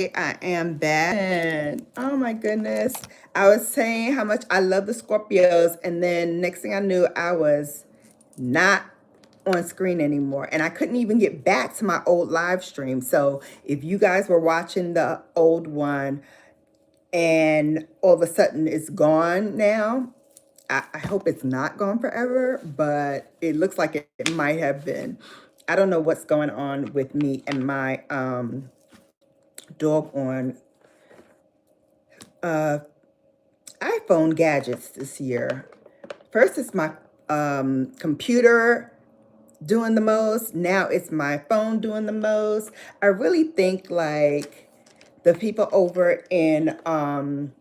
I am back. And oh my goodness. I was saying how much I love the Scorpios, and then next thing I knew, I was not on screen anymore. And I couldn't even get back to my old live stream. So if you guys were watching the old one and all of a sudden it's gone now, I hope it's not gone forever, but it looks like it might have been. I don't know what's going on with me and my doggone iPhone gadgets this year. First, it's my computer doing the most. Now it's my phone doing the most. I really think like the people over in iPad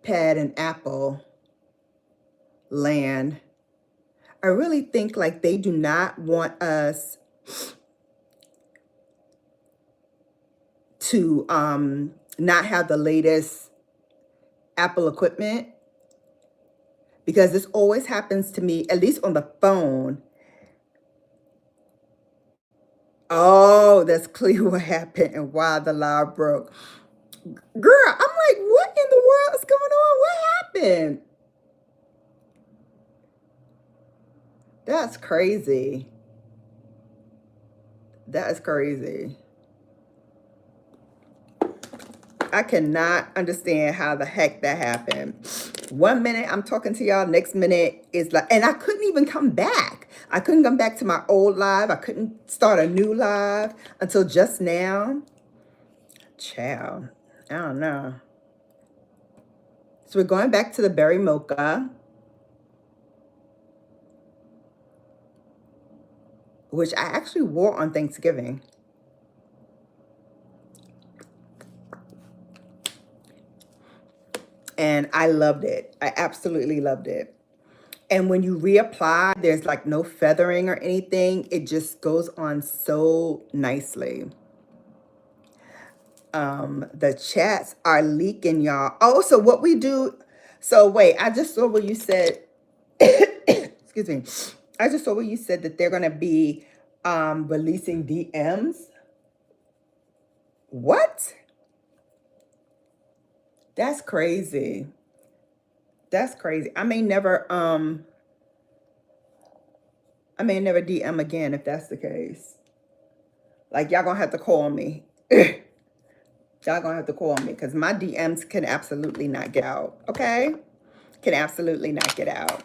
and Apple land, I really think like they do not want us to not have the latest Apple equipment, because this always happens to me, at least on the phone. Oh, that's clear what happened and why the live broke. Girl, I'm like, what in the world is going on? What happened? That's crazy. That is crazy. I cannot understand how the heck that happened. 1 minute I'm talking to y'all, next minute is like, and I couldn't even come back. I couldn't come back to my old live. I couldn't start a new live until just now. Child, I don't know. So we're going back to the berry mocha, which I actually wore on Thanksgiving. And I loved it. I absolutely loved it. And when you reapply, there's like no feathering or anything. It just goes on so nicely. The chats are leaking, y'all. Oh, so what we do. So wait, I just saw what you said. Excuse me. I just saw what you said that they're going to be releasing DMs. What? That's crazy. That's crazy. I may never DM again if that's the case. Like, y'all gonna have to call me. Y'all gonna have to call me because my DMs can absolutely not get out. Okay? Can absolutely not get out.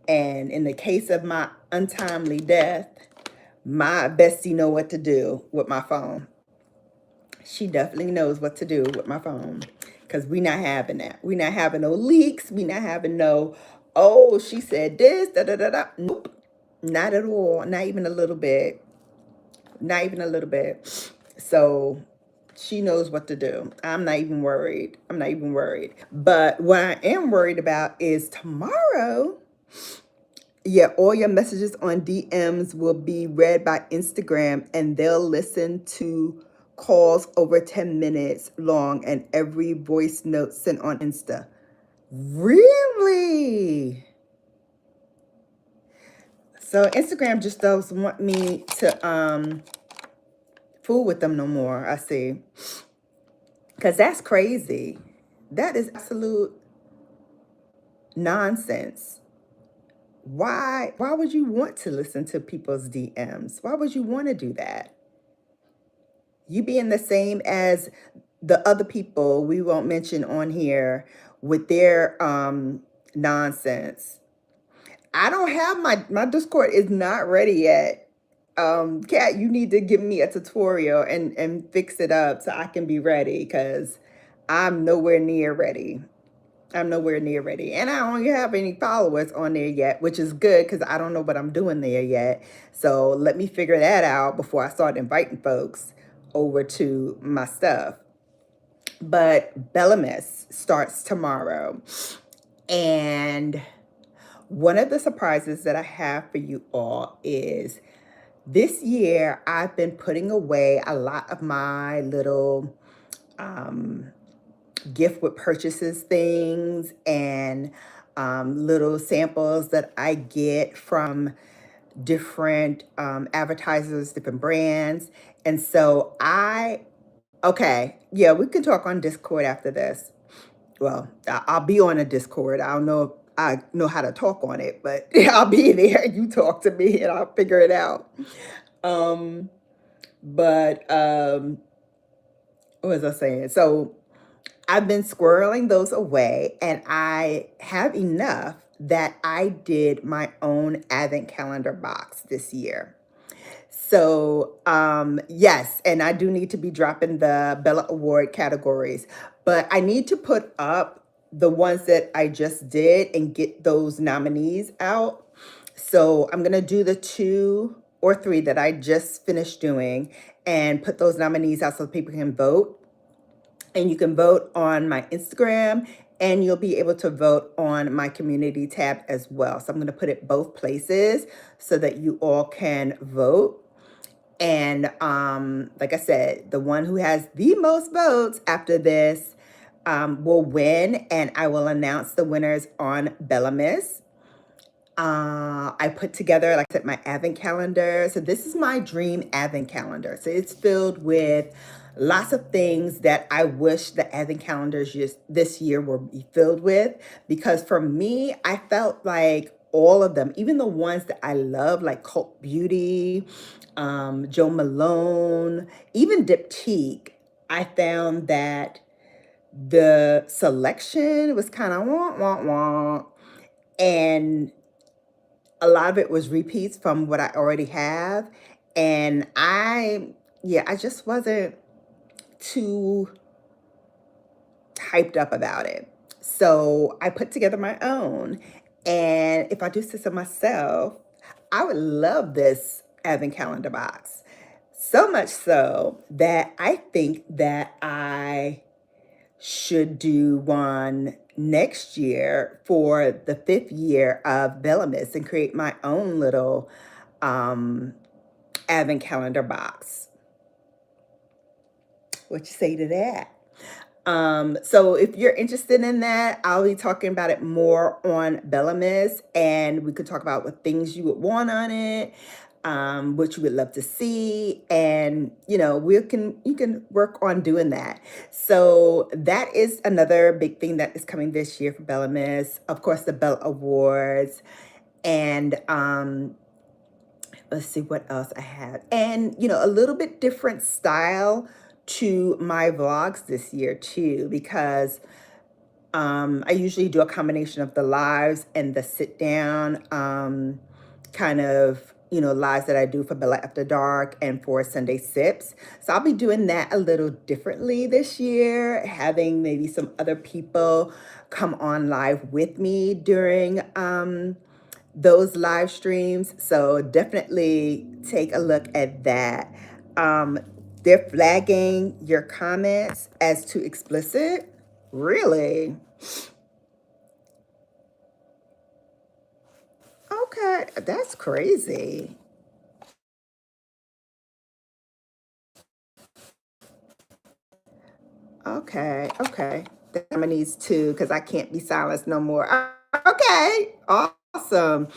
And in the case of my untimely death, my bestie know what to do with my phone. She definitely knows what to do with my phone. Because we not having that. We not having no leaks. We not having no, oh, she said this, da-da-da-da. Nope. Not at all. Not even a little bit. Not even a little bit. So she knows what to do. I'm not even worried. I'm not even worried. But what I am worried about is tomorrow. Yeah, all your messages on DMs will be read by Instagram, and they'll listen to calls over 10 minutes long and every voice note sent on Insta. Really? So Instagram just doesn't want me to fool with them no more, I see. Because that's crazy. That is absolute nonsense. Why would you want to listen to people's DMs? Why would you want to do that? You being the same as the other people we won't mention on here with their nonsense. I don't have my Discord is not ready yet. Kat, you need to give me a tutorial and fix it up so I can be ready, because I'm nowhere near ready. I'm nowhere near ready. And I don't have any followers on there yet, which is good because I don't know what I'm doing there yet. So let me figure that out before I start inviting folks over to my stuff. But Bellamus starts tomorrow. And one of the surprises that I have for you all is this year I've been putting away a lot of my little gift with purchases things and little samples that I get from different advertisers, different brands. And so okay, yeah, we can talk on Discord after this. Well, I'll be on a Discord. I don't know if I know how to talk on it, but I'll be there. You talk to me and I'll figure it out. Um, but what was I saying? So I've been squirreling those away, and I have enough that I did my own advent calendar box this year. So, yes, and I do need to be dropping the Bella Award categories, but I need to put up the ones that I just did and get those nominees out. So I'm gonna do the 2 or 3 that I just finished doing and put those nominees out so people can vote. And you can vote on my Instagram, and you'll be able to vote on my community tab as well. So I'm going to put it both places so that you all can vote. And like I said, the one who has the most votes after this will win, and I will announce the winners on Bellamis. I put together, like I said, my advent calendar. So this is my dream advent calendar. So it's filled with lots of things that I wish the advent calendars just this year were filled with. Because for me, I felt like all of them, even the ones that I love, like Cult Beauty, Joe Malone, even Diptyque, I found that the selection was kind of wah, wah, wah. And a lot of it was repeats from what I already have. And yeah, I just wasn't too hyped up about it. So I put together my own. And if I do say so myself, I would love this advent calendar box. So much so that I think that I should do one next year for the 5th year of Bellamis and create my own little advent calendar box. What you say to that? So if you're interested in that, I'll be talking about it more on Bellamis, and we could talk about what things you would want on it, what you would love to see, and you can work on doing that. So that is another big thing that is coming this year for Bellamis. Of course, the Bella Awards, and let's see what else I have, and a little bit different style to my vlogs this year too, because I usually do a combination of the lives and the sit down kind of lives that I do for Bella After Dark and for Sunday Sips. So I'll be doing that a little differently this year, having maybe some other people come on live with me during those live streams. So definitely take a look at that. They're flagging your comments as too explicit. Really? Okay, that's crazy. Okay, okay. I'm gonna need 2 because I can't be silenced no more. Okay, awesome.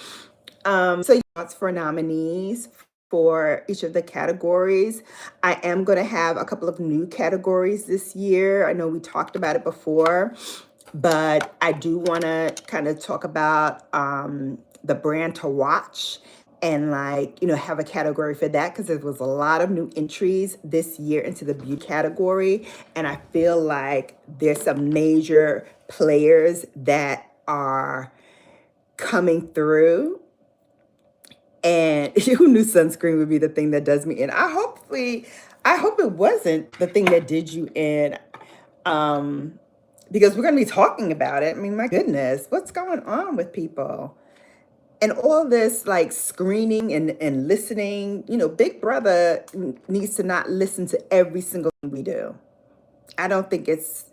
So thoughts for nominees for each of the categories. I am going to have a couple of new categories this year. I know we talked about it before, but I do want to kind of talk about the brand to watch and have a category for that, because there was a lot of new entries this year into the beauty category, and I feel like there's some major players that are coming through. And who knew sunscreen would be the thing that does me in? I hope it wasn't the thing that did you in, because we're going to be talking about it. I mean, my goodness, what's going on with people? And all this like screening and listening, Big Brother needs to not listen to every single thing we do. I don't think it's,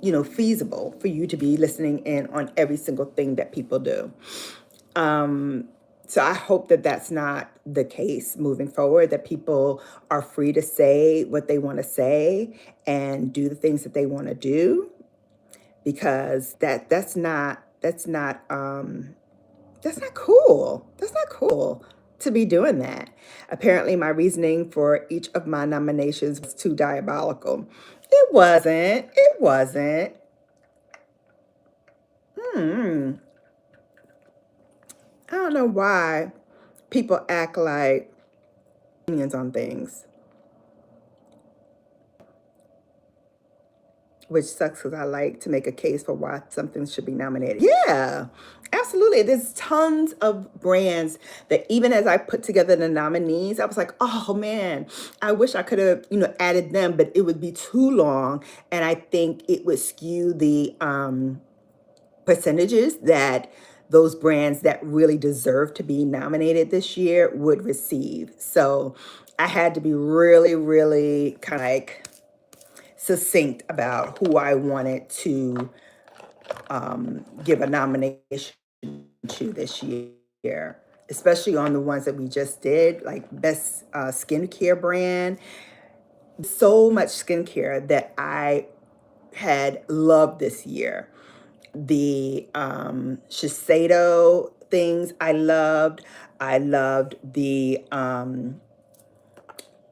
feasible for you to be listening in on every single thing that people do. So I hope that that's not the case moving forward, that people are free to say what they want to say and do the things that they want to do, because that's not cool. That's not cool. to be doing that. Apparently, my reasoning for each of my nominations was too diabolical. It wasn't. It wasn't. Hmm. I don't know why people act like opinions on things, which sucks because I like to make a case for why something should be nominated. Yeah, absolutely. There's tons of brands that even as I put together the nominees, I was like, oh man, I wish I could have, added them, but it would be too long. And I think it would skew the percentages that those brands that really deserve to be nominated this year would receive. So I had to be really, really kind of like succinct about who I wanted to give a nomination to this year, especially on the ones that we just did, like best skincare brand. So much skincare that I had loved this year. The Shiseido things I loved. I loved the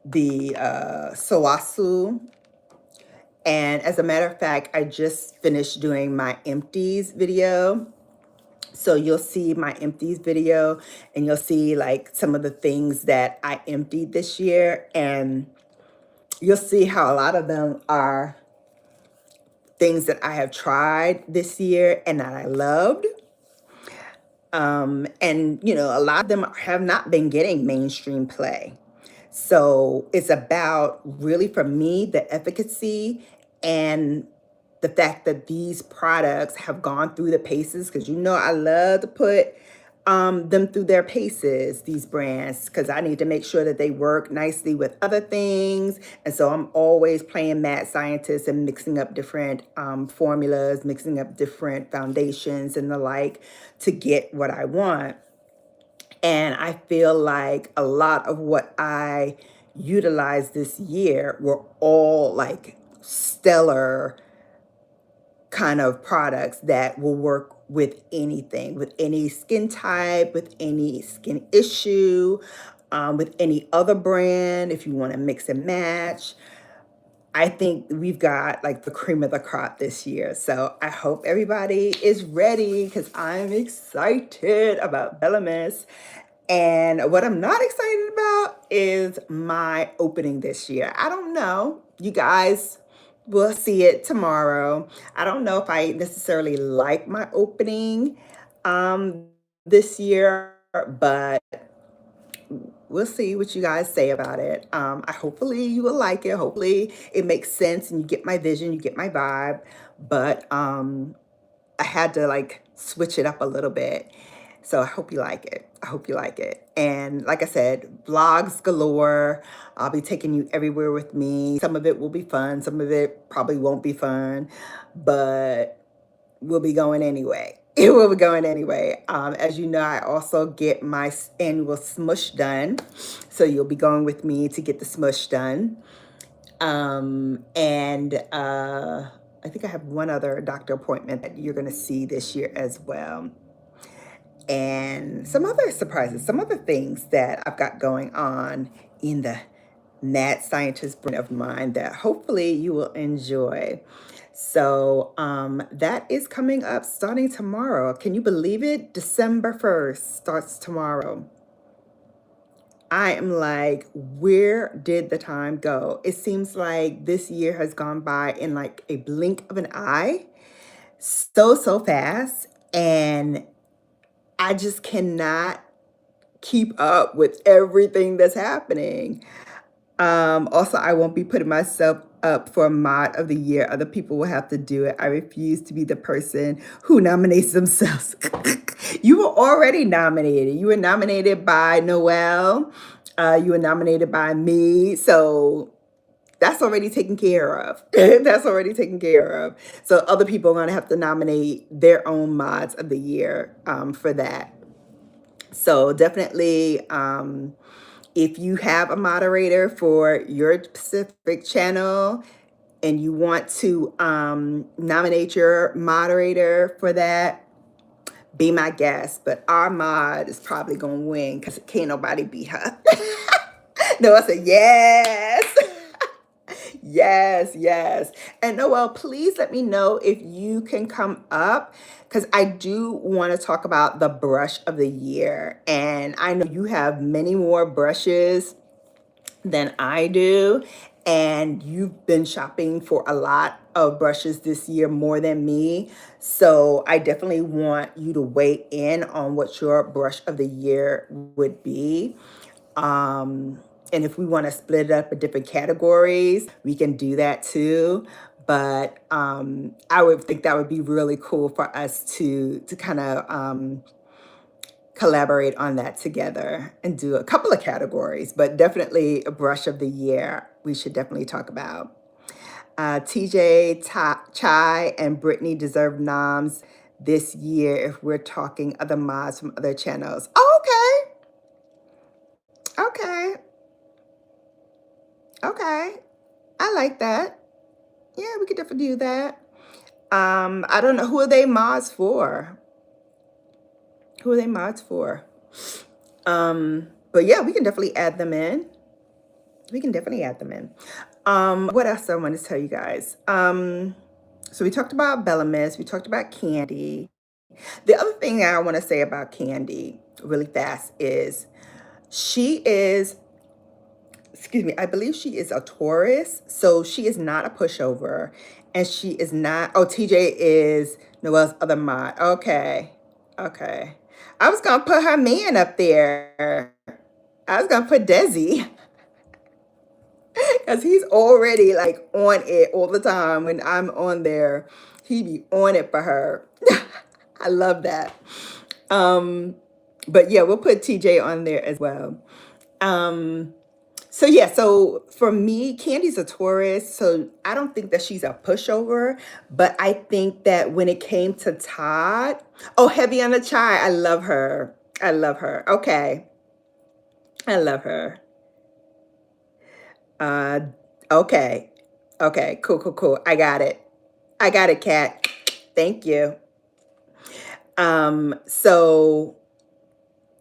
Soasu. And as a matter of fact, I just finished doing my empties video. So you'll see my empties video and you'll see like some of the things that I emptied this year. And you'll see how a lot of them are things that I have tried this year and that I loved. And, a lot of them have not been getting mainstream play. So it's about really, for me, the efficacy and the fact that these products have gone through the paces, because I love to put them through their paces, these brands, because I need to make sure that they work nicely with other things. And so I'm always playing mad scientist and mixing up different formulas, mixing up different foundations and the like to get what I want. And I feel like a lot of what I utilized this year were all like stellar kind of products that will work with anything, with any skin type, with any skin issue, with any other brand, if you want to mix and match. I think we've got like the cream of the crop this year. So I hope everybody is ready because I'm excited about Bellamus. And what I'm not excited about is my opening this year. I don't know. You guys will see it tomorrow. I don't know if I necessarily like my opening this year, but we'll see what you guys say about it. Hopefully you will like it. Hopefully it makes sense and you get my vision, you get my vibe. But I had to like switch it up a little bit. So I hope you like it. I hope you like it. And like I said, vlogs galore. I'll be taking you everywhere with me. Some of it will be fun. Some of it probably won't be fun, but we'll be going anyway. It will be going anyway. As you know, I also get my annual smush done. So you'll be going with me to get the smush done. I think I have one other doctor appointment that you're going to see this year as well. And some other surprises, some other things that I've got going on in the mad scientist brain of mine that hopefully you will enjoy. So that is coming up starting tomorrow. Can you believe it? December 1st starts tomorrow. I am like, where did the time go? It seems like this year has gone by in like a blink of an eye, so fast. And I just cannot keep up with everything that's happening. Also, I won't be putting myself up for mod of the year. Other people will have to do it. I refuse to be the person who nominates themselves. You were already nominated. You were nominated by Noelle. You were nominated by me. So that's already taken care of. That's already taken care of. So other people are going to have to nominate their own mods of the year for that. So definitely, if you have a moderator for your specific channel and you want to nominate your moderator for that, be my guest, but our mod is probably gonna win because can't nobody beat her. No, I said yes. Yes, yes. And Noelle, please let me know if you can come up because I do want to talk about the brush of the year. And I know you have many more brushes than I do. And you've been shopping for a lot of brushes this year more than me. So I definitely want you to weigh in on what your brush of the year would be. And if we want to split it up in different categories, we can do that too. But I would think that would be really cool for us to kind of collaborate on that together and do a couple of categories, but definitely a brush of the year we should definitely talk about. TJ, Chai, and Brittany deserve noms this year if we're talking other mods from other channels. Oh, okay. Okay. Okay. I like that. Yeah, we could definitely do that. I don't know. Who are they mods for? Who are they mods for? But yeah, we can definitely add them in. We can definitely add them in. What else I want to tell you guys? So we talked about Bella Mist. We talked about Candy. The other thing I want to say about Candy really fast is she is, excuse me, I believe she is a Taurus. So she is not a pushover. And she is not, oh, TJ is Noelle's other mod. Okay. Okay. I was going to put her man up there. I was going to put Desi. Because he's already like on it all the time. When I'm on there, he be on it for her. I love that. But yeah, we'll put TJ on there as well. So yeah, so for me, Candy's a Taurus, so I don't think that she's a pushover, but I think that when it came to Todd, oh, Heavy on the Chai, I love her. I love her. Okay. I love her. Uh, okay. Okay, cool, cool, cool. I got it. I got it, Kat. Thank you. So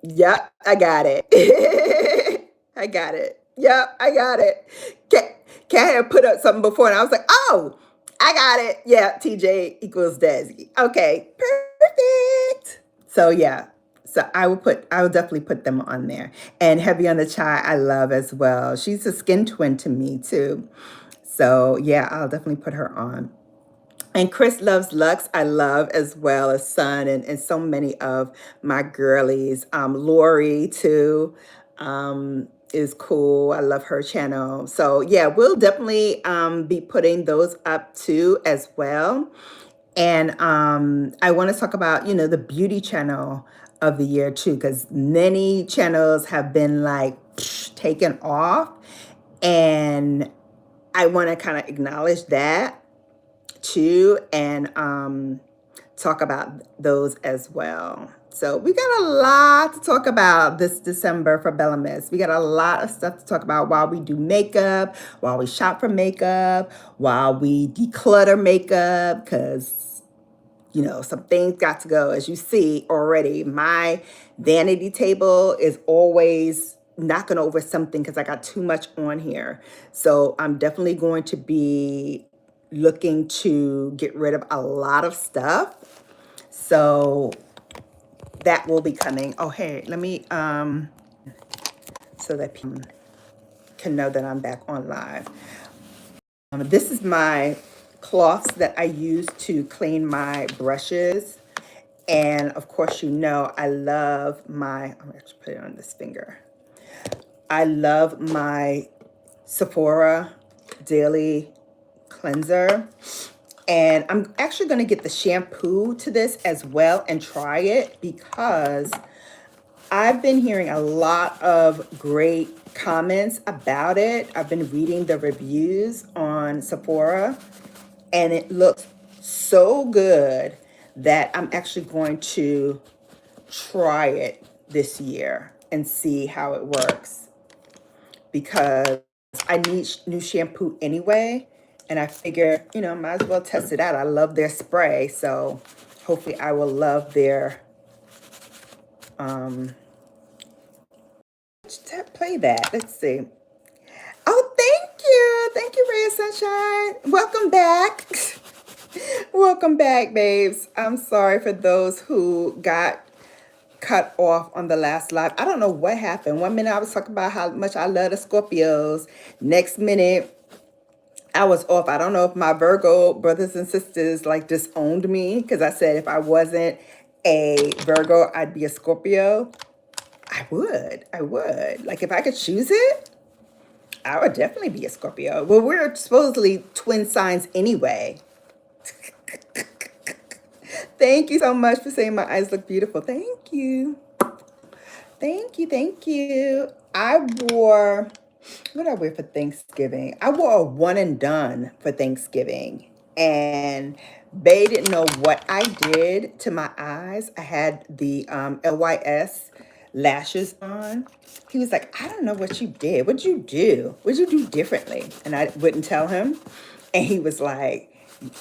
yep, I got it. I got it. Yep, I got it. Kat had put up something before and I was like, oh, I got it. Yeah, TJ equals Desi. Okay, perfect. So yeah. So I will definitely put them on there. And Heavy on the Chai, I love as well. She's a skin twin to me too. So yeah, I'll definitely put her on. And Chris Loves Lux, I love as well as Sun and so many of my girlies. Lori too is cool. I love her channel. So yeah, we'll definitely be putting those up too as well. And I want to talk about, you know, the beauty channel of the year too, because many channels have been like taken off. And I want to kind of acknowledge that too and talk about those as well. So we got a lot to talk about this December for Bella Mist. We got a lot of stuff to talk about while we do makeup, while we shop for makeup, while we declutter makeup, because, you know, some things got to go. As you see already, my vanity table is always knocking over something because I got too much on here. So I'm definitely going to be looking to get rid of a lot of stuff. So that will be coming. Oh, hey, let me, so that people can know that I'm back on live. This is my cloths that I use to clean my brushes. And of course, you know, I love my, I'm going to put it on this finger. I love my Sephora Daily Cleanser. And I'm actually going to get the shampoo to this as well and try it because I've been hearing a lot of great comments about it. I've been reading the reviews on Sephora and it looks so good that I'm actually going to try it this year and see how it works because I need new shampoo anyway. And I figure, you know, might as well test it out. I love their spray. So hopefully I will love their play that. Let's see. Oh, thank you. Thank you, Ray of Sunshine. Welcome back. Welcome back, babes. I'm sorry for those who got cut off on the last live. I don't know what happened. One minute I was talking about how much I love the Scorpios. Next minute I was off. I don't know if my Virgo brothers and sisters like disowned me because I said if I wasn't a Virgo, I'd be a Scorpio. I would. I would. Like if I could choose it, I would definitely be a Scorpio. Well, we're supposedly twin signs anyway. Thank you so much for saying my eyes look beautiful. Thank you. Thank you. Thank you. What did I wear for Thanksgiving? I wore a one and done for Thanksgiving. And they didn't know what I did to my eyes. I had the LYS lashes on. He was like, I don't know what you did. What'd you do? What'd you do differently? And I wouldn't tell him. And he was like,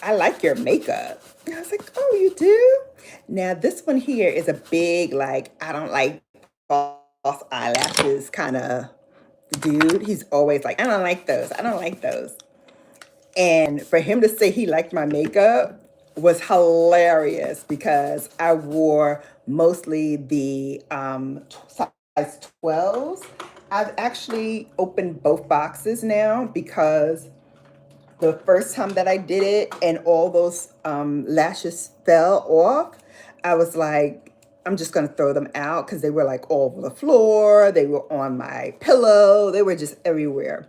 I like your makeup. And I was like, oh, you do? Now, this one here is a big, like, I don't like false eyelashes kind of dude. He's always like, I don't like those. I don't like those. And for him to say he liked my makeup was hilarious because I wore mostly the size 12s. I've actually opened both boxes now because the first time that I did it and all those lashes fell off, I was like, I'm just going to throw them out because they were like all over the floor. They were on my pillow. They were just everywhere.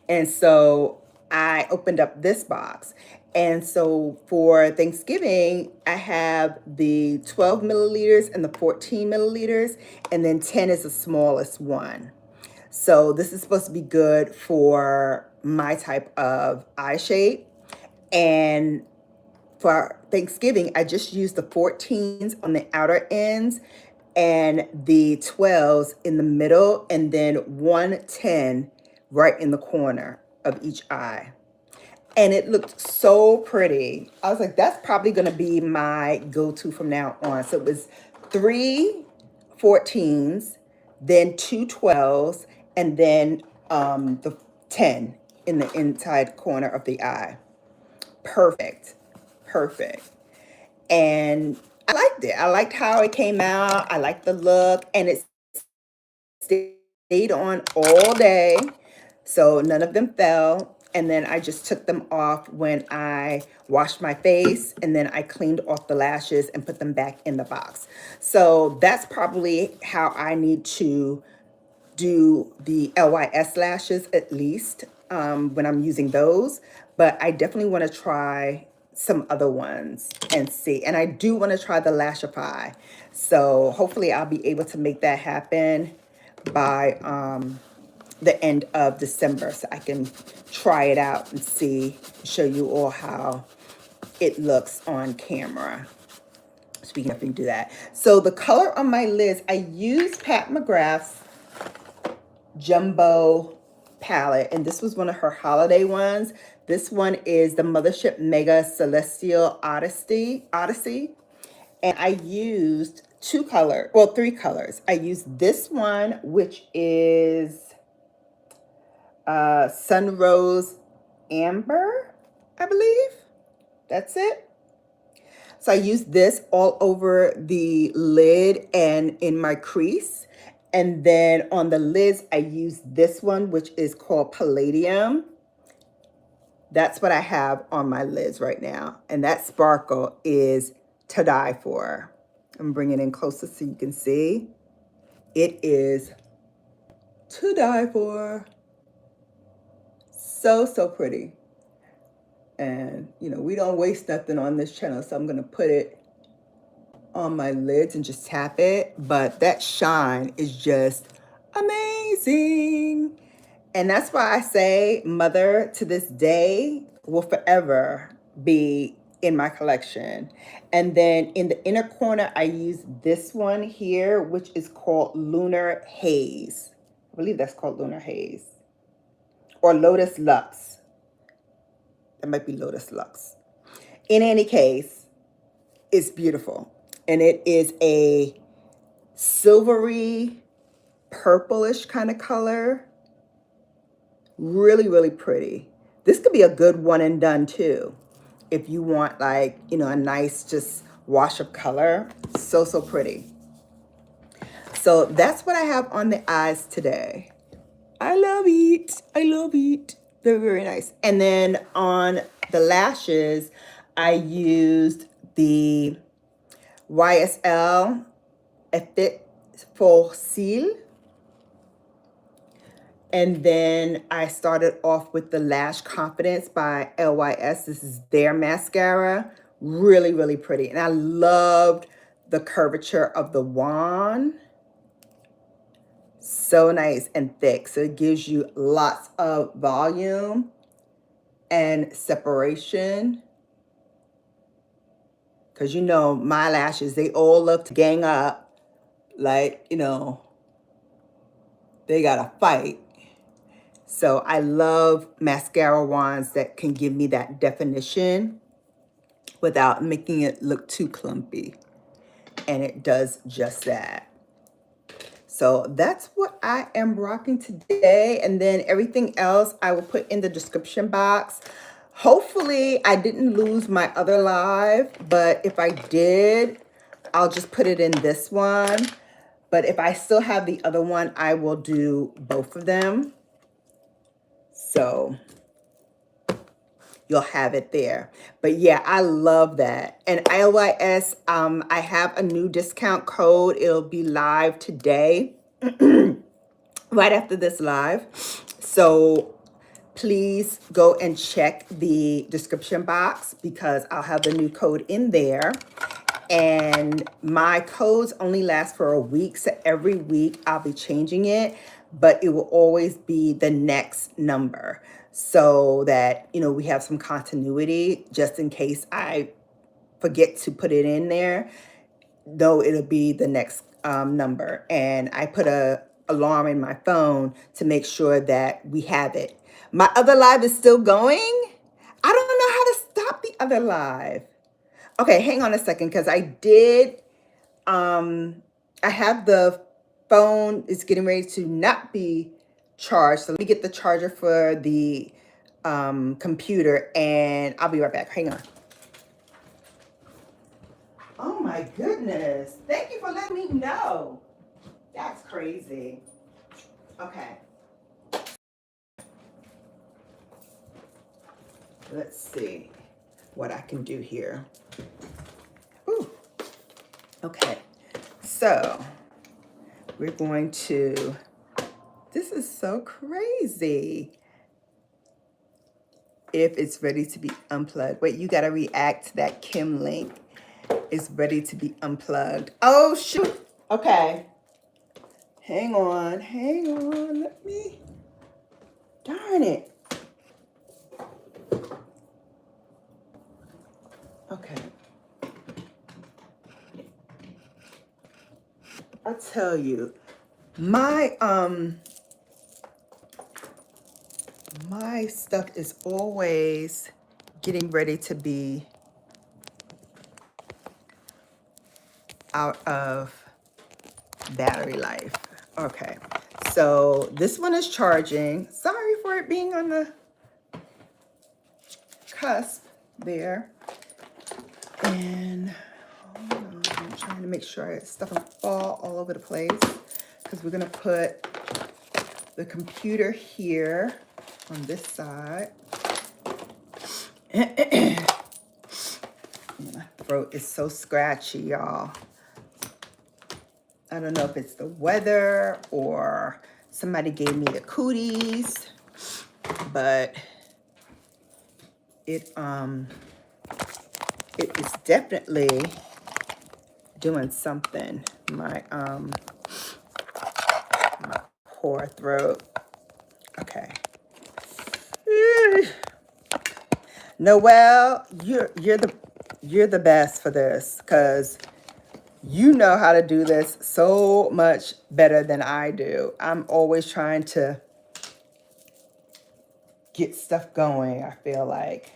And so I opened up this box. And so for Thanksgiving, I have the 12 milliliters and the 14 milliliters, and then 10 is the smallest one. So this is supposed to be good for my type of eye shape. And for Thanksgiving, I just used the 14s on the outer ends and the 12s in the middle, and then 110 right in the corner of each eye. And it looked so pretty. I was like, that's probably going to be my go-to from now on. So it was 3 14s, then 2 12s, and then the 10 in the inside corner of the eye. Perfect. Perfect. And I liked it. I liked how it came out. I liked the look, and it stayed on all day. So none of them fell. And then I just took them off when I washed my face, and then I cleaned off the lashes and put them back in the box. So that's probably how I need to do the LYS lashes at least when I'm using those. But I definitely want to try some other ones and see. And I do want to try the Lashify. So hopefully I'll be able to make that happen by the end of December so I can try it out and see, show you all how it looks on camera. So we can definitely do that. So the color on my lids, I use Pat McGrath's Jumbo palette, and this was one of her holiday ones. This one is the Mothership Mega Celestial Odyssey. And I used three colors. I used this one, which is Sun Rose Amber, I believe. That's it. So I used this all over the lid and in my crease. And then on the lids, I used this one, which is called Palladium. That's what I have on my lids right now. And that sparkle is to die for. I'm bringing it in closer so you can see. It is to die for. So, so pretty. And, you know, we don't waste nothing on this channel. So I'm going to put it on my lids and just tap it. But that shine is just amazing. And that's why I say Mother to this day will forever be in my collection. And then in the inner corner, I use this one here, which is called Lunar Haze. I believe that's called Lunar Haze. Or Lotus Luxe. That might be Lotus Luxe. In any case, it's beautiful. And it is a silvery, purplish kind of color. Really, really pretty. This could be a good one and done too. If you want like, you know, a nice just wash of color. So, so pretty. So that's what I have on the eyes today. I love it. I love it. They're very nice. And then on the lashes, I used the YSL Effet Fossil. And then I started off with the Lash Confidence by LYS. This is their mascara. Really, really pretty. And I loved the curvature of the wand. So nice and thick. So it gives you lots of volume and separation. Because you know, my lashes, they all love to gang up. Like, you know, they got to fight. So I love mascara wands that can give me that definition without making it look too clumpy. And it does just that. So that's what I am rocking today. And then everything else I will put in the description box. Hopefully I didn't lose my other live, but if I did, I'll just put it in this one. But if I still have the other one, I will do both of them. So you'll have it there. But yeah, I love that. And LYS, I have a new discount code. It'll be live today, right after this live. So please go and check the description box because I'll have the new code in there. And my codes only last for a week. So every week I'll be changing it, but it will always be the next number so that, you know, we have some continuity just in case I forget to put it in there. Though it'll be the next number. And I put a alarm in my phone to make sure that we have it. My other live is still going. I don't know how to stop the other live. Okay, hang on a second, because I did, I have the phone, it's getting ready to not be charged. So let me get the charger for the computer and I'll be right back. Hang on. Oh my goodness. Thank you for letting me know. That's crazy. Okay. Let's see what I can do here. Ooh. Okay. So we're going to, this is so crazy. If it's ready to be unplugged. Wait, you got to react to that Kim link. It's ready to be unplugged. Oh, shoot. Okay. Hang on. Hang on. Let me. Darn it. Okay. I'll tell you. My stuff is always getting ready to be out of battery life. Okay, so this one is charging. Sorry for it being on the cusp there. And hold on, I'm trying to make sure stuff doesn't fall all over the place because we're gonna put the computer here on this side. My throat is so scratchy, y'all. I don't know if it's the weather or somebody gave me the cooties, but it is definitely doing something. My poor throat. Okay. Noelle, you're the best for this because you know how to do this so much better than I do. I'm always trying to get stuff going. I feel like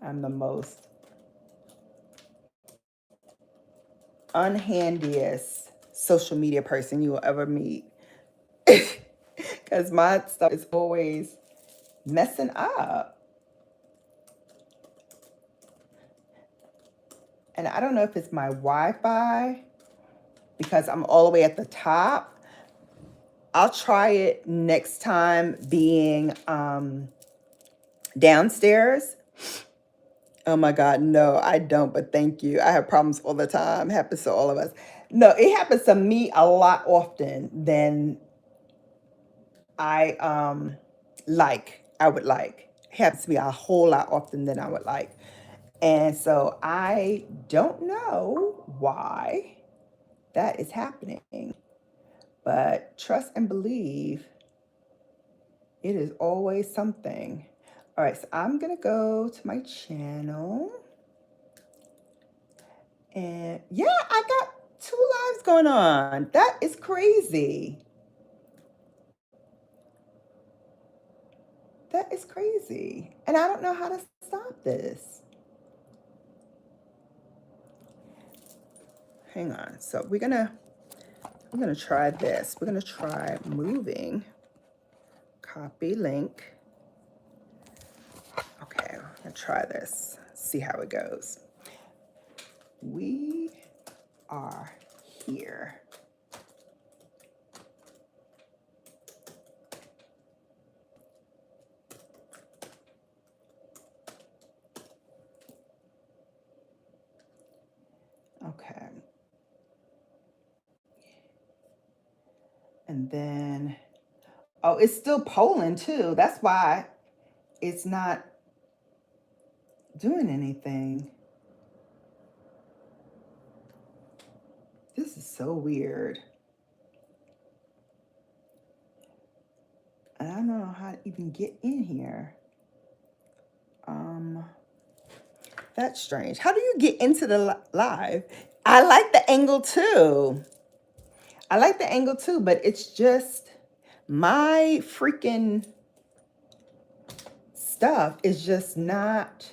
I'm the most unhandiest social media person you will ever meet. Because my stuff is always messing up. And I don't know if it's my Wi-Fi because I'm all the way at the top. I'll try it next time being downstairs. Oh my God, no, I don't, but thank you. I have problems all the time. It happens to all of us. No, it happens to me a lot often than I would like. It happens to me a whole lot often than I would like. And so I don't know why that is happening, but trust and believe it is always something. All right, so I'm gonna go to my channel. And yeah, I got 2 lives going on. That is crazy. That is crazy. And I don't know how to stop this. Hang on. So we're gonna try this. We're gonna try moving. Copy link. Okay, I'm gonna try this. See how it goes. We are here. Okay. And then, oh, it's still polling too. That's why it's not doing anything. This is so weird. And I don't know how to even get in here. That's strange. How do you get into the live? I like the angle too. I like the angle too, but it's just my freaking stuff is just not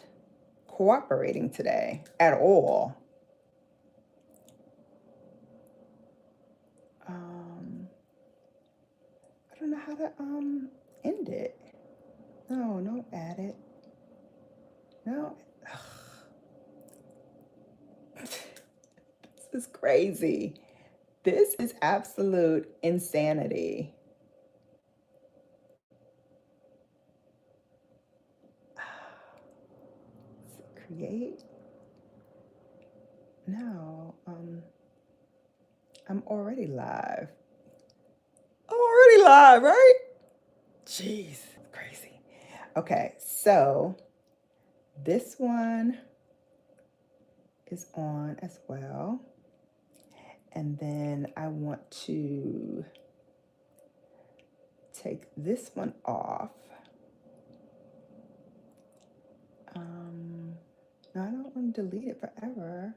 cooperating today at all. I don't know how to end it. No, don't add it. No. This is crazy. This is absolute insanity. Create. No, I'm already live. I'm already live, right? Jeez, crazy. Okay, so this one is on as well. And then I want to take this one off. No, I don't want to delete it forever.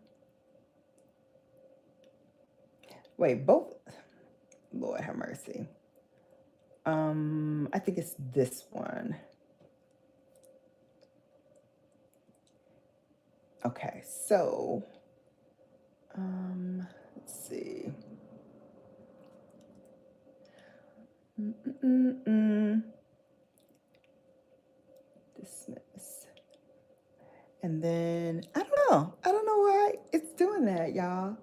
Wait, both. Lord have mercy. I think it's this one. Okay, so let's see. Dismiss. And then I don't know why it's doing that, y'all.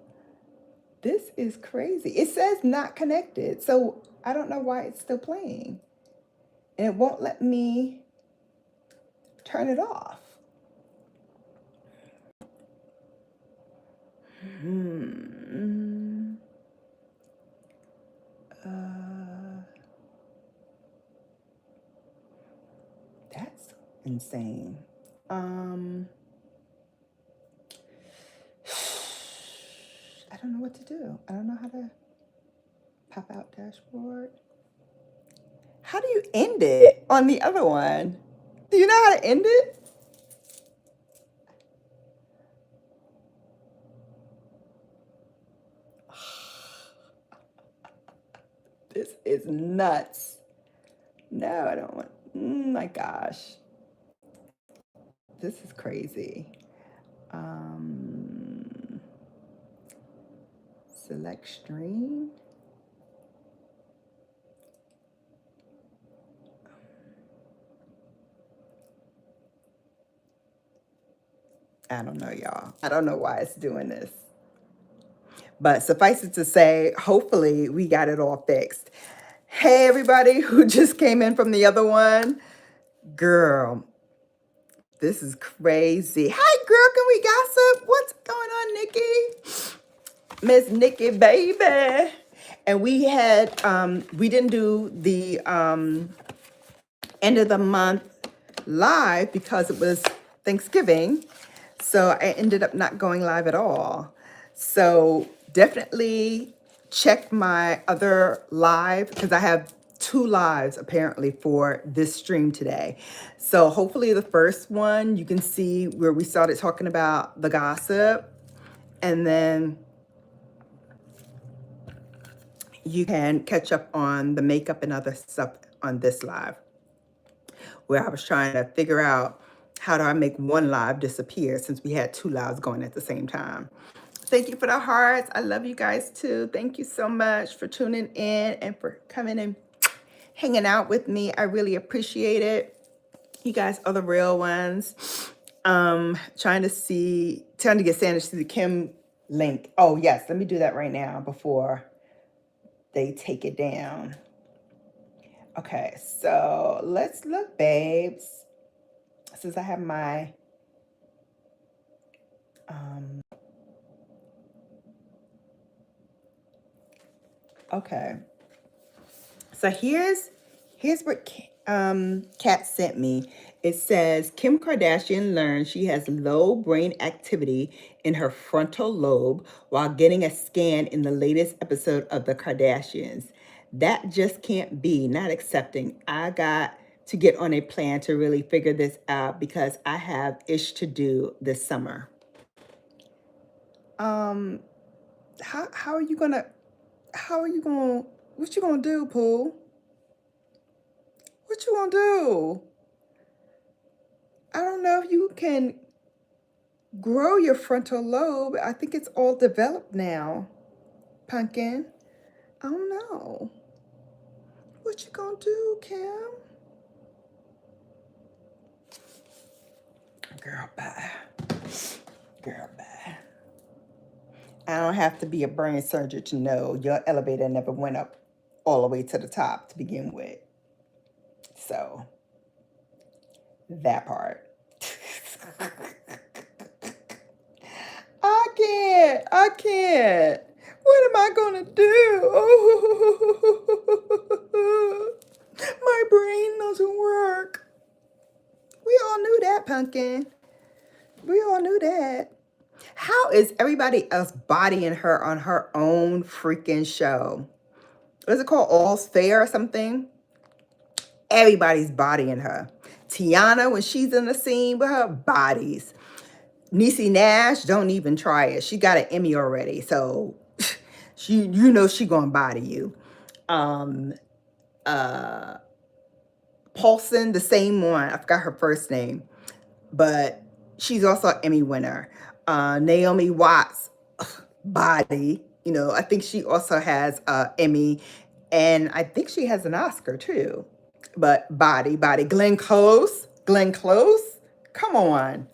This is crazy. It says not connected, so I don't know why it's still playing. And it won't let me turn it off. That's insane. I don't know what to do. I don't know how to pop out dashboard. How do you end it on the other one? Do you know how to end it? This is nuts. No, I don't want, my gosh. This is crazy. Select stream. I don't know, y'all. I don't know why it's doing this. But suffice it to say, hopefully we got it all fixed. Hey, everybody who just came in from the other one. Girl, this is crazy. Hi, girl. Can we gossip? What's going on, Nikki? Miss Nikki, baby. And we had, we didn't do the end of the month live because it was Thanksgiving. So I ended up not going live at all. So definitely check my other live because I have 2 lives apparently for this stream today. So hopefully the first one you can see where we started talking about the gossip, and then you can catch up on the makeup and other stuff on this live, where I was trying to figure out how do I make one live disappear since we had 2 lives going at the same time. Thank you for the hearts. I love you guys too. Thank you so much for tuning in and for coming and hanging out with me. I really appreciate it. You guys are the real ones. Trying to get Sandra to the Kim link. Oh yes, let me do that right now before they take it down. Okay, so let's look, babes. Since I have my okay. So here's what Kat sent me. It says Kim Kardashian learned she has low brain activity in her frontal lobe while getting a scan in the latest episode of The Kardashians. That just can't be. Not accepting. I got to get on a plan to really figure this out because I have ish to do this summer. How are you gonna what you gonna do, Pooh? What you gonna do? I don't know if you can grow your frontal lobe. I think it's all developed now, Pumpkin. I don't know. What you gonna do, Kim? Girl, bye. Girl, bye. I don't have to be a brain surgeon to know your elevator never went up all the way to the top to begin with. So, that part. I can't. What am I gonna do? Oh, my brain doesn't work. We all knew that, Pumpkin. We all knew that. How is everybody else bodying her on her own freaking show? What is it called? All's Fair or something? Everybody's bodying her. Tiana, when she's in the scene with her, bodies. Niecy Nash, don't even try it. She got an Emmy already, so you know she gonna body you. Paulson, the same one. I forgot her first name, but she's also an Emmy winner. Naomi Watts, body. You know, I think she also has an Emmy, and I think she has an Oscar too. But body. Glenn Close. Come on.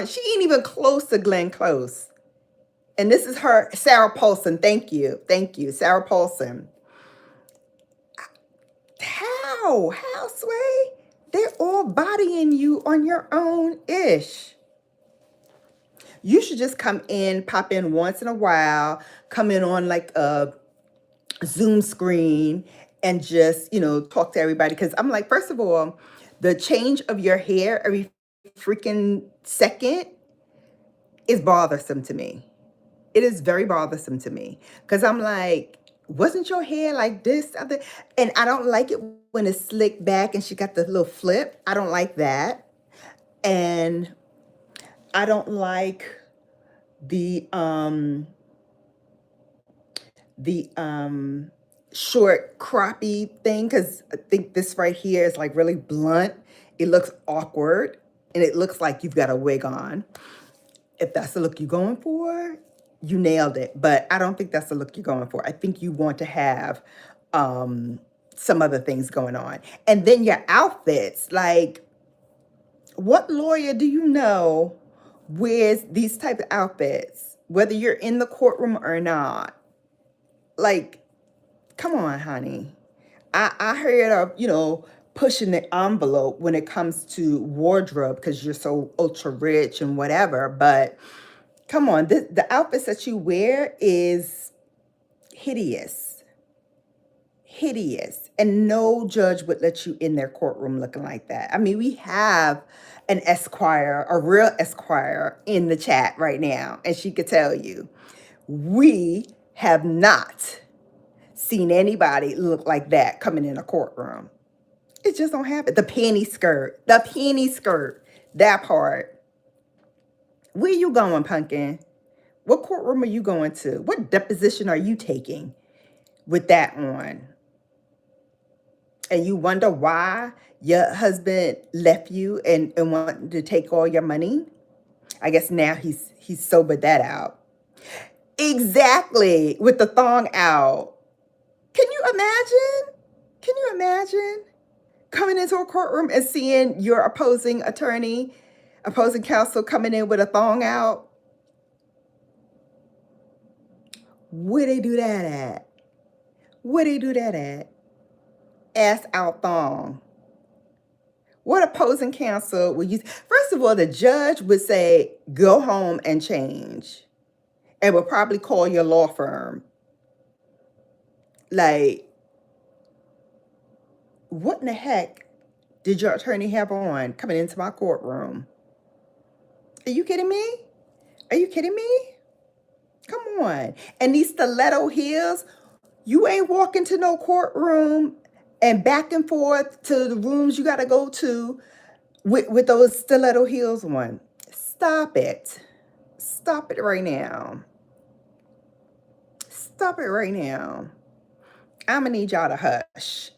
She ain't even close to Glenn Close. And this is her, Sarah Paulson. Thank you, Sarah Paulson. How, Sway? They're all bodying you on your own ish. You should just pop in once in a while, come in on like a Zoom screen and just, talk to everybody. Because I'm like, first of all, the change of your hair every freaking second is bothersome to me. It is very bothersome to me because I'm like, wasn't your hair like this? And I don't like it when it's slicked back and she got the little flip. I don't like that. And I don't like the short croppy thing because I think this right here is like really blunt. It looks awkward and it looks like you've got a wig on. If that's the look you're going for, you nailed it. But I don't think that's the look you're going for. I think you want to have some other things going on. And then your outfits, like, what lawyer do you know wears these type of outfits, whether you're in the courtroom or not? Like, come on, honey. I heard of, pushing the envelope when it comes to wardrobe because you're so ultra rich and whatever. But come on, the outfits that you wear is hideous, hideous. And no judge would let you in their courtroom looking like that. I mean, we have an esquire, a real esquire in the chat right now, and she could tell you, we have not seen anybody look like that coming in a courtroom. It just don't happen. The penny skirt, that part. Where you going, pumpkin? What courtroom are you going to? What deposition are you taking with that on? And you wonder why your husband left you and wanted to take all your money? I guess now he's sobered that out. Exactly, with the thong out. Can you imagine? Can you imagine coming into a courtroom and seeing your opposing counsel coming in with a thong out? Where they do that at? Where they do that at? Ass out thong. What opposing counsel would use? First of all, the judge would say, go home and change. And would probably call your law firm. Like, what in the heck did your attorney have on coming into my courtroom? Are you kidding me? Are you kidding me? Come on. And these stiletto heels, you ain't walking to no courtroom and back and forth to the rooms you got to go to with those stiletto heels on. Stop it. Stop it right now. Stop it right now. I'm going to need y'all to hush.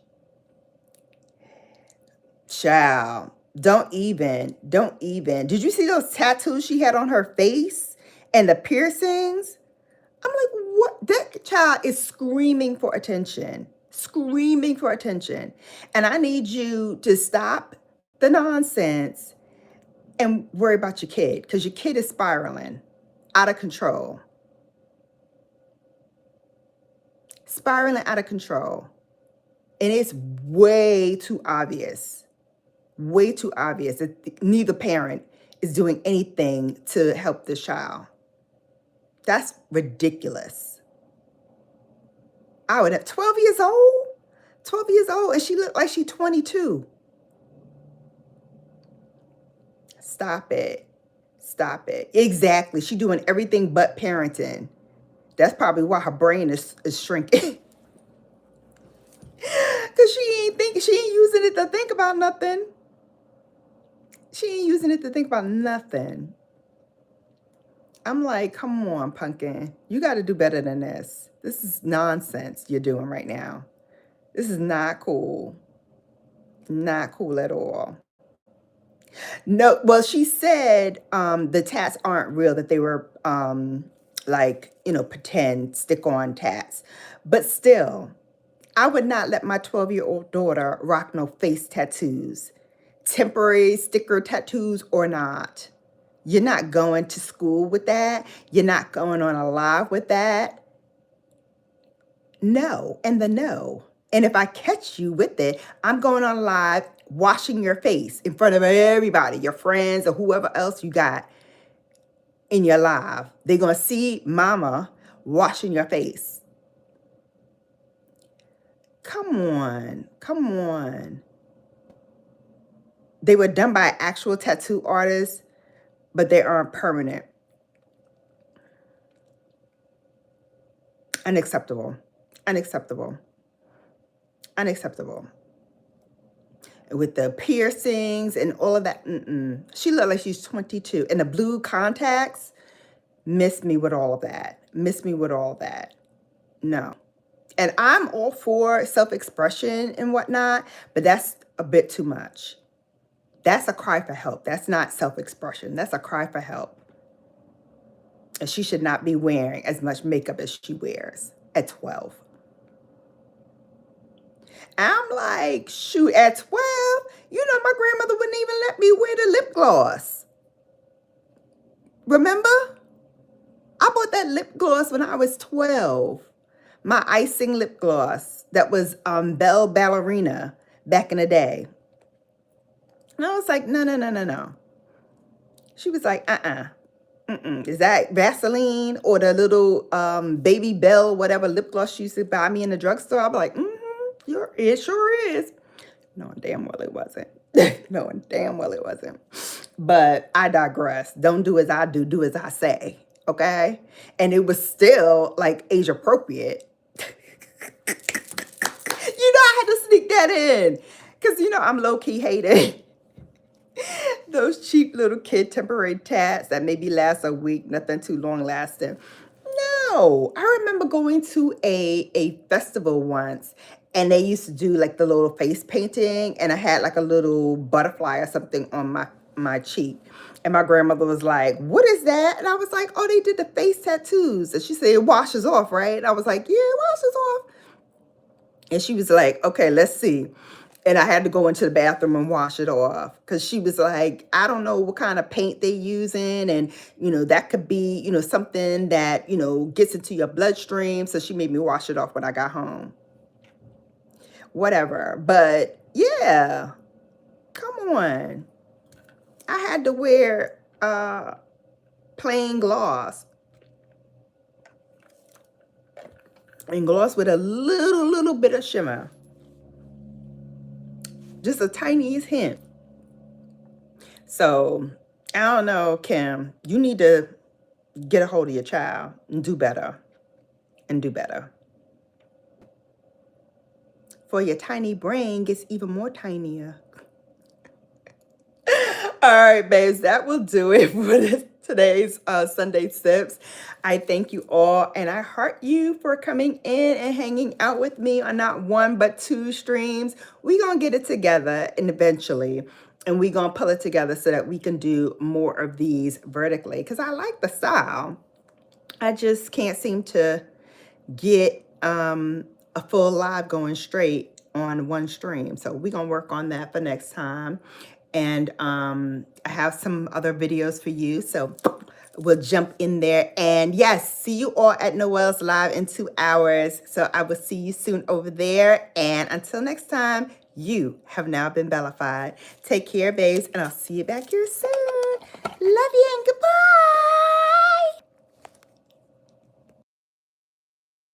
Child, don't even. Did you see those tattoos she had on her face and the piercings? I'm like, what? That child is screaming for attention. Screaming for attention. And I need you to stop the nonsense and worry about your kid, because your kid is spiraling out of control. Spiraling out of control. And it's way too obvious. Way too obvious that neither parent is doing anything to help this child. That's ridiculous. I would have 12 years old. 12 years old, and she looked like she's 22. Stop it. Stop it. Exactly. She doing everything but parenting. That's probably why her brain is shrinking. Because she ain't using it to think about nothing. She ain't using it to think about nothing. I'm like, come on, pumpkin. You got to do better than this. This is nonsense you're doing right now. This is not cool. Not cool at all. No, well, she said the tats aren't real, that they were pretend stick-on tats. But still, I would not let my 12-year-old daughter rock no face tattoos. Temporary sticker tattoos or not. You're not going to school with that. You're not going on a live with that. No, and the no. And if I catch you with it, I'm going on live washing your face in front of everybody, your friends or whoever else you got in your live. They're going to see mama washing your face. Come on. Come on. They were done by actual tattoo artists, but they aren't permanent. Unacceptable. Unacceptable. Unacceptable. With the piercings and all of that. She looked like she's 22. And the blue contacts, miss me with all of that. Miss me with all that. No. And I'm all for self-expression and whatnot, but that's a bit too much. That's a cry for help. That's not self-expression. That's a cry for help. And she should not be wearing as much makeup as she wears at 12. I'm like, shoot, at 12, my grandmother wouldn't even let me wear the lip gloss. Remember? I bought that lip gloss when I was 12. My icing lip gloss that was Belle Ballerina back in the day. And I was like, no, no, no, no, no. She was like, Is that Vaseline or the little Baby Bell, whatever lip gloss she used to buy me in the drugstore? I'm like, it sure is. Knowing damn well it wasn't. Knowing damn well it wasn't. But I digress. Don't do as I do as I say. Okay? And it was still like age appropriate. I had to sneak that in. Because, I'm low-key hating those cheap little kid temporary tats that maybe last a week, nothing too long lasting. No, I remember going to a festival once, and they used to do like the little face painting, and I had like a little butterfly or something on my cheek. And my grandmother was like, what is that? And I was like, oh, they did the face tattoos. And she said, it washes off, right? And I was like, yeah, it washes off. And she was like, okay, let's see. And I had to go into the bathroom and wash it off because she was like, I don't know what kind of paint they're using. And, that could be, something that, gets into your bloodstream. So she made me wash it off when I got home. Whatever. But yeah, come on. I had to wear plain gloss. And gloss with a little bit of shimmer. Just a tiniest hint. So, I don't know, Kim. You need to get a hold of your child and do better. And do better. For your tiny brain gets even more tinier. All right, babes, that will do it for today's Sunday Sips. I thank you all, and I heart you for coming in and hanging out with me on not one but two streams. We're going to get it together and eventually, and we're going to pull it together so that we can do more of these vertically because I like the style. I just can't seem to get a full live going straight on one stream. So we're going to work on that for next time. And I have some other videos for you. So we'll jump in there. And yes, see you all at Noelle's Live in 2 hours. So I will see you soon over there. And until next time, you have now been bellified. Take care, babes. And I'll see you back here soon. Love you and goodbye.